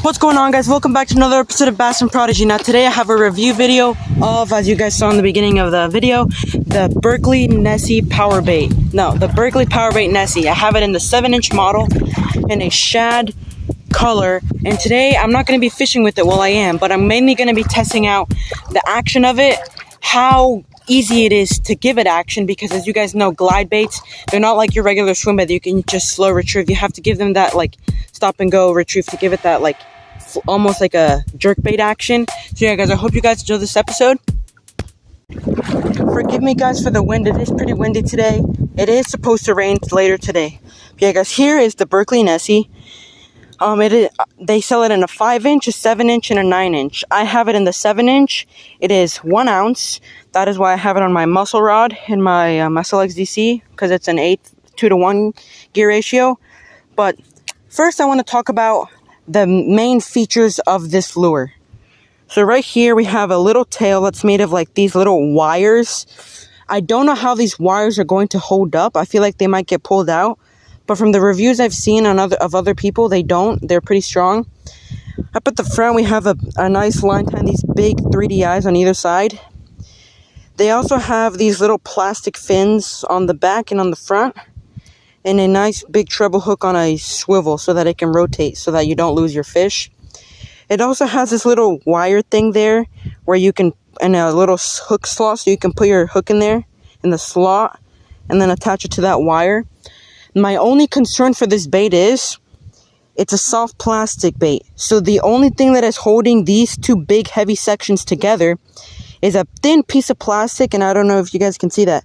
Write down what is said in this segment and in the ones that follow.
What's going on, guys? Welcome back to another episode of Bass and Prodigy. Now today I have a review video of, as you guys saw in the beginning of the video, the Berkeley Nessie power bait. No, the Berkeley power bait Nessie. I have it in the 7-inch model in a shad color, and today I'm not going to be fishing with it. Well, I am, but I'm mainly going to be testing out the action of it, how easy it is to give it action, because as you guys know, glide baits, they're not like your regular swim bait that you can just slow retrieve. You have to give them that like stop and go retrieve to give it that like almost like a jerk bait action. So yeah, guys, I hope you guys enjoy this episode. Forgive me, guys, for the wind. It is pretty windy today. It is supposed to rain later today. But yeah, guys, here is the Berkeley Nessie. They sell it in a 5-inch, a 7-inch, and a 9-inch. I have it in the 7-inch. It is 1 ounce. That is why I have it on my muscle rod in my Muscle XDC, because it's an 2-to-1 gear ratio. But first, I want to talk about the main features of this lure. So right here we have a little tail that's made of like these little wires. I don't know how these wires are going to hold up. I feel like they might get pulled out, but from the reviews I've seen on other people, they don't. They're pretty strong. Up at the front we have a nice line tie, these big 3D eyes on either side. They also have these little plastic fins on the back and on the front, and a nice big treble hook on a swivel so that it can rotate so that you don't lose your fish. It also has this little wire thing there where you can, and a little hook slot, so you can put your hook in there in the slot and then attach it to that wire. My only concern for this bait is it's a soft plastic bait. So the only thing that is holding these two big heavy sections together is a thin piece of plastic, and I don't know if you guys can see that,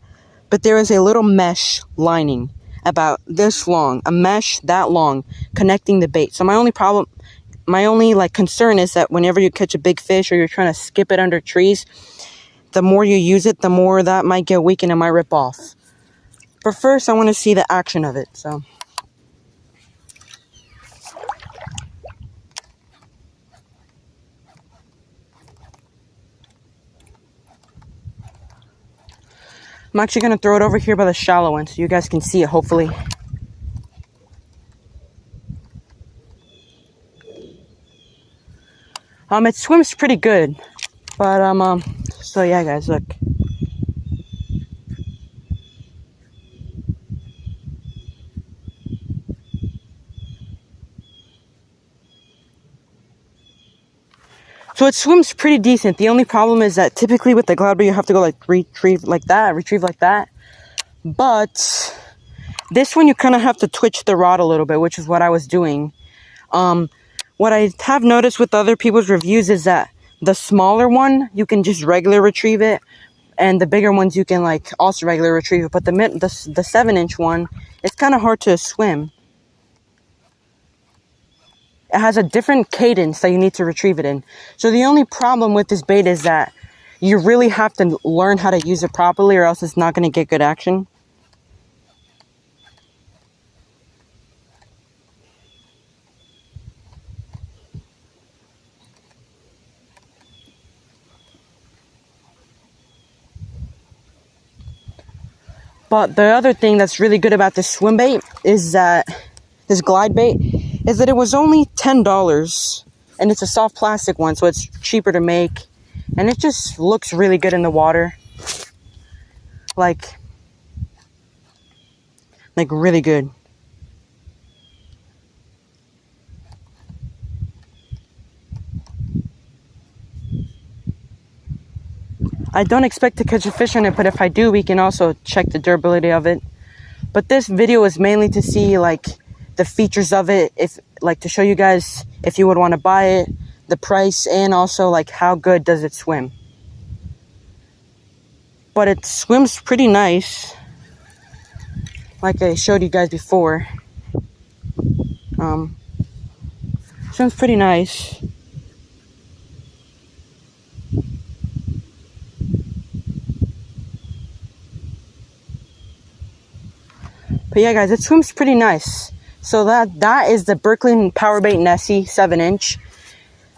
but there is a little mesh lining about this long, a mesh that long connecting the bait. So my only concern is that whenever you catch a big fish or you're trying to skip it under trees, the more you use it, the more that might get weak and it might rip off. But first I want to see the action of it. So I'm actually going to throw it over here by the shallow end so you guys can see it, hopefully. It swims pretty good, but, so yeah, guys, look. So it swims pretty decent. The only problem is that typically with the glide bait you have to go like retrieve like that. But this one you kind of have to twitch the rod a little bit, which is what I was doing. What I have noticed with other people's reviews is that the smaller one you can just regular retrieve it, and the bigger ones you can like also regular retrieve it. But the 7-inch one, it's kind of hard to swim. It has a different cadence that you need to retrieve it in. So the only problem with this bait is that you really have to learn how to use it properly, or else it's not going to get good action. But the other thing that's really good about this swim bait is that this glide bait is that it was only $10, and it's a soft plastic one, so it's cheaper to make, and it just looks really good in the water, like really good. I don't expect to catch a fish on it, but if I do, we can also check the durability of it. But this video is mainly to see like the features of it, if like to show you guys if you would want to buy it, the price, and also like how good does it swim. But it swims pretty nice, like I showed you guys before. Swims pretty nice. But yeah, guys, it swims pretty nice. So that is the Berkeley power bait Nessie 7-inch.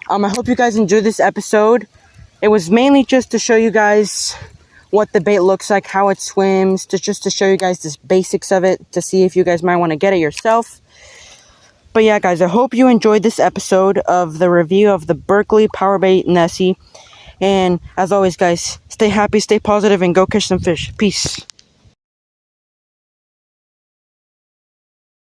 I hope you guys enjoyed this episode. It was mainly just to show you guys what the bait looks like, how it swims, just to show you guys the basics of it, to see if you guys might want to get it yourself. But yeah, guys, I hope you enjoyed this episode of the review of the Berkeley Powerbait Nessie. And as always, guys, stay happy, stay positive, and go catch some fish. Peace.